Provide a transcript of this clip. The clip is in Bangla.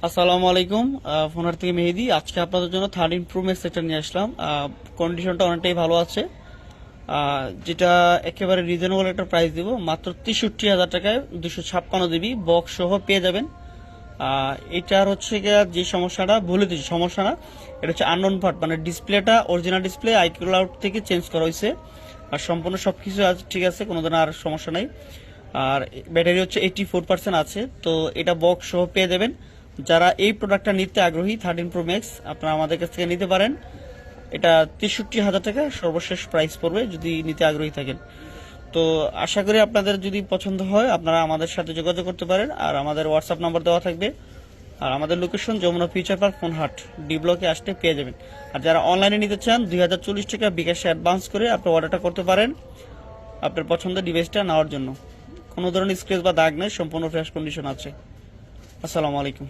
আসসালামু আলাইকুম। ফোনার থেকে মেহেদি। আজকে আপনাদের জন্য 13 প্রো ম্যাক্স এটা নিয়ে আসলাম। কন্ডিশনটা অনেকটাই ভালো আছে। যেটা একেবারে রিজনেবল একটা প্রাইস দিব, মাত্র 63,000 টাকায় 256 জিবি বক্স সহ পেয়ে যাবেন। এটার হচ্ছে গিয়ে যে সমস্যাটা বলে দিচ্ছি, সমস্যা না, এটা হচ্ছে আননোন পার্ট, মানে ডিসপ্লেটা অরিজিনাল ডিসপ্লে আইক্লাউড থেকে চেঞ্জ করা হয়েছে। আর সম্পূর্ণ সবকিছু ঠিক আছে, কোনো ধরনের আর সমস্যা নাই। আর ব্যাটারি হচ্ছে 84% আছে। তো এটা বক্স সহ পেয়ে যাবেন। যারা এই প্রোডাক্টটা নিতে আগ্রহী 13 প্রো ম্যাক্স, আপনারা আমাদের কাছ থেকে নিতে পারেন। এটা 63,000 টাকা সর্বশেষ প্রাইস পড়বে যদি নিতে আগ্রহী থাকেন। তো আশা করি আপনাদের যদি পছন্দ হয় আপনারা আমাদের সাথে যোগাযোগ করতে পারেন। আর আমাদের হোয়াটসঅ্যাপ নাম্বার দেওয়া থাকবে। আর আমাদের লোকেশন যমুনা ফিউচার পার্ক ফোনহাট ডি ব্লকে আসতে পেয়ে যাবেন। আর যারা অনলাইনে নিতে চান 2040 টাকা বিকাশে অ্যাডভান্স করে আপনি অর্ডারটা করতে পারেন আপনার পছন্দের ডিভাইসটা নেওয়ার জন্য। কোনো ধরনের স্ক্র্যাচ বা দাগ নেই, সম্পূর্ণ ফ্রেশ কন্ডিশন আছে। আসসালামু আলাইকুম।